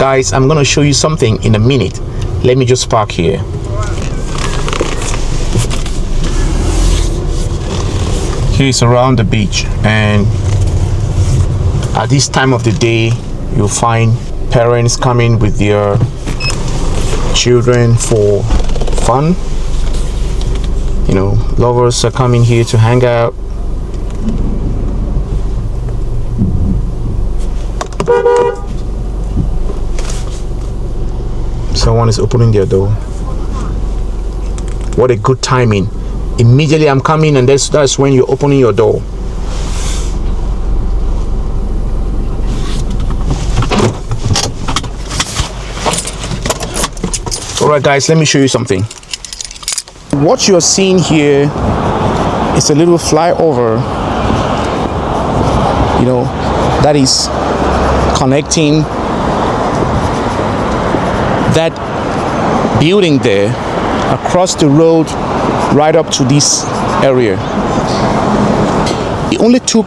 guys, I'm gonna show you something in a minute. Let me just park here. Here is around the beach, and at this time of the day you'll find parents coming with their children for fun. You know, lovers are coming here to hang out. Someone is opening their door. What a good timing. Immediately I'm coming, and that's when you're opening your door. Alright guys, let me show you something. What you're seeing here is a little flyover, you know, that is connecting that building there across the road right up to this area. It only took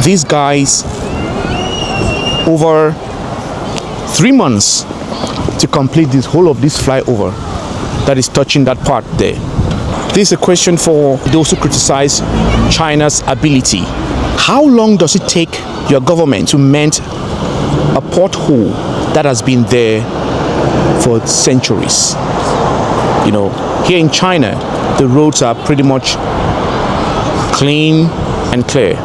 these guys over 3 months to complete this whole of this flyover that is touching that part there. This is a question for those who criticize China's ability. How long does it take your government to mend a pothole that has been there for centuries? You know, here in China, the roads are pretty much clean and clear.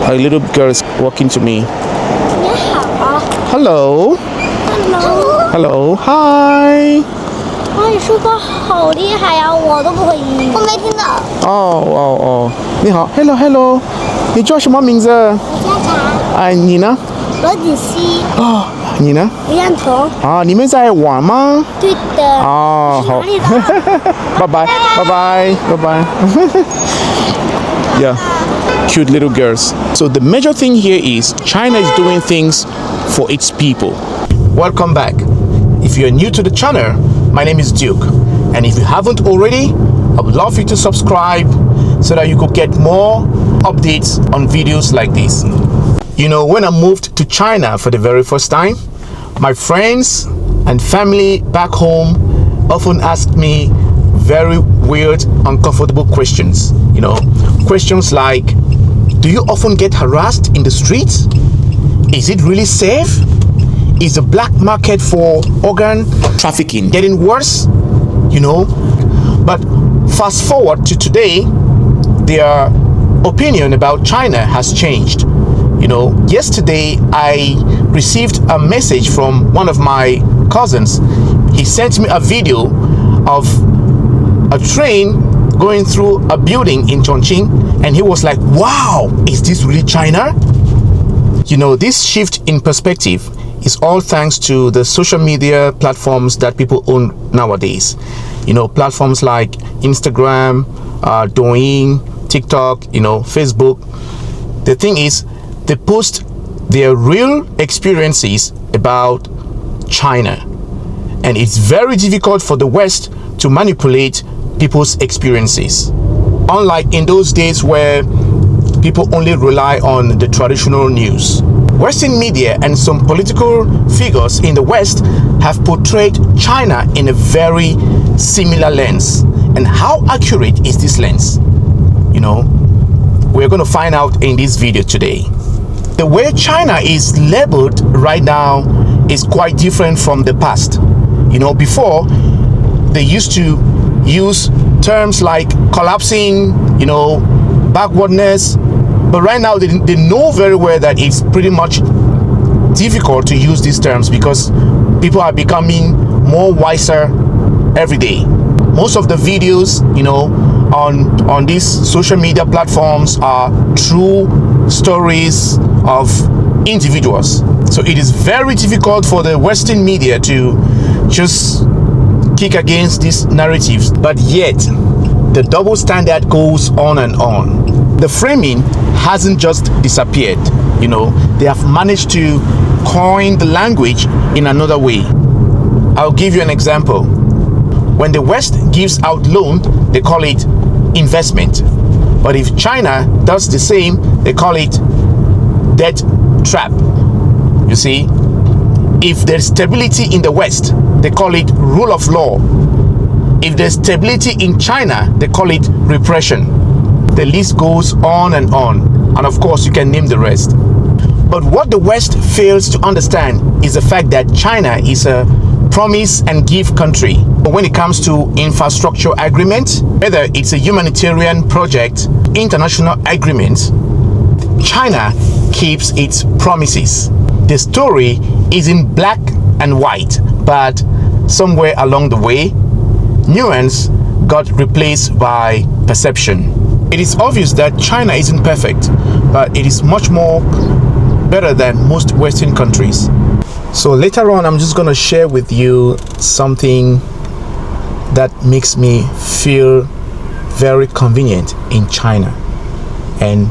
A little girl is walking to me. Hello. Hello. Hello. Hi. 你说话好厉害呀，我都不会英语。我没听到。哦，你好 ，Hello Hello， 你叫什么名字？我叫查。你呢？罗子熙。哦，你呢？李彦彤。啊，你们在玩吗？对的。哦，好。哪里的？拜拜拜拜拜拜。Yeah, cute little girls. So the major thing here is China is doing things for its people. Welcome back. If you're new to the channel, my name is Duke, and if you haven't already, I would love you to subscribe so that you could get more updates on videos like this. You know, when I moved to China for the very first time, my friends and family back home often asked me very weird, uncomfortable questions. You know, questions like, do you often get harassed in the streets? Is it really safe? Is the black market for organ trafficking getting worse? You know, but fast forward to today, their opinion about China has changed. You know, yesterday I received a message from one of my cousins. He sent me a video of a train going through a building in Chongqing, and he was like, wow, is this really China? You know, this shift in perspective is all thanks to the social media platforms that people own nowadays. You know, platforms like Instagram, Douyin, TikTok, you know, Facebook. The thing is, they post their real experiences about China, and it's very difficult for the West to manipulate people's experiences. Unlike in those days where people only rely on the traditional news. Western media and some political figures in the West have portrayed China in a very similar lens. And how accurate is this lens? You know, we're going to find out in this video today. The way China is labeled right now is quite different from the past. You know, before they used to use terms like collapsing, you know, backwardness, but right now they know very well that it's pretty much difficult to use these terms because people are becoming more wiser every day. Most of the videos, you know, on these social media platforms are true stories of individuals. So it is very difficult for the Western media to just kick against these narratives, but yet the double standard goes on and on. The framing hasn't just disappeared. You know, they have managed to coin the language in another way. I'll give you an example. When the West gives out loan, they call it investment. But if China does the same, they call it debt trap. You see, If there's stability in the West, they call it rule of law. If there's stability in China, they call it repression. The list goes on. And of course, you can name the rest. But what the West fails to understand is the fact that China is a promise and give country. But when it comes to infrastructure agreement, whether it's a humanitarian project, international agreement, China keeps its promises. The story is in black and white, but somewhere along the way, nuance got replaced by perception. It is obvious that China isn't perfect, but it is much more better than most Western countries. So later on, I'm just going to share with you something that makes me feel very convenient in China, and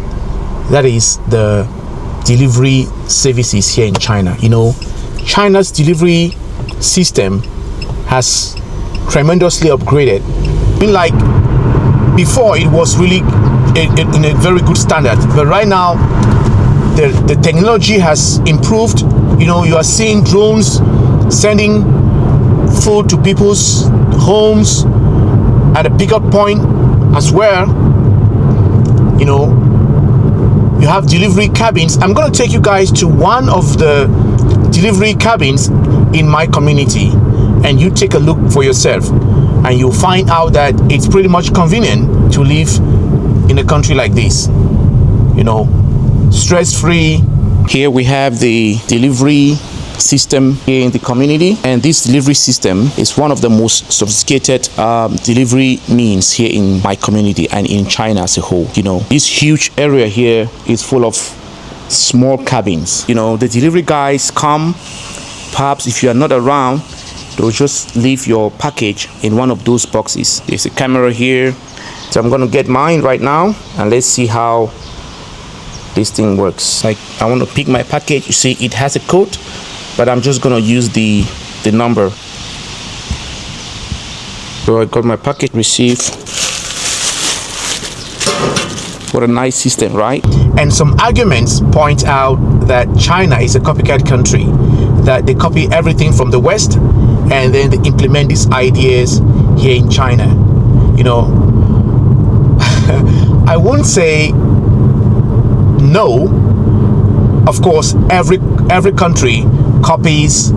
that is the delivery services here in China. You know, China's delivery system has tremendously upgraded. Like before, it was really in a very good standard, but right now the technology has improved. You know, you are seeing drones sending food to people's homes at a pickup point as well. You know, you have delivery cabins. I'm going to take you guys to one of the delivery cabins in my community, and you take a look for yourself, and you'll find out that it's pretty much convenient to live in a country like this. You know, stress-free. Here we have the delivery system here in the community, and this delivery system is one of the most sophisticated delivery means here in my community and in China as a whole. You know, this huge area here is full of small cabins. You know, the delivery guys come, perhaps if you are not around, they'll just leave your package in one of those boxes. There's a camera here, so I'm gonna get mine right now, and let's see how this thing works. Like, I want to pick my package. You see, it has a code, but I'm just gonna use the number. So I got my package received. What a nice system, right? And some arguments point out that China is a copycat country, that they copy everything from the West and then they implement these ideas here in China. You know, I won't say no. Of course, every country copies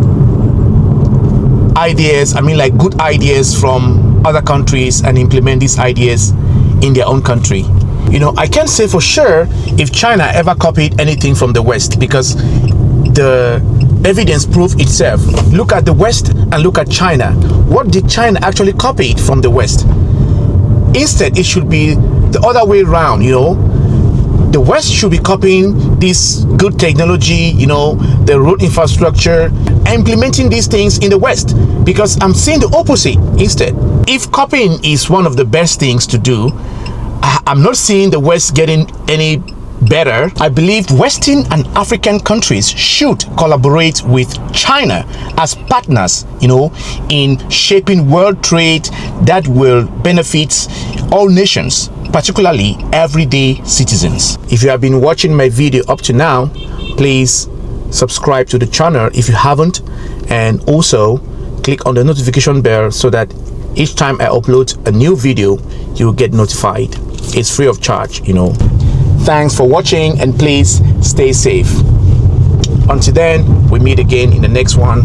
ideas, I mean, like good ideas from other countries, and implement these ideas in their own country. You know, I can't say for sure if China ever copied anything from the West, because the evidence proves itself. Look at the West and look at China. What did China actually copy from the West? Instead, it should be the other way around. You know, the West should be copying this good technology, you know, the road infrastructure, and implementing these things in the West, because I'm seeing the opposite instead. If copying is one of the best things to do, I'm not seeing the West getting any better. I believe Western and African countries should collaborate with China as partners, you know, in shaping world trade that will benefit all nations, particularly everyday citizens. If you have been watching my video up to now, please subscribe to the channel if you haven't, and also click on the notification bell so that each time I upload a new video, you will get notified. It's free of charge, you know. Thanks for watching, and please stay safe. Until then, we meet again in the next one.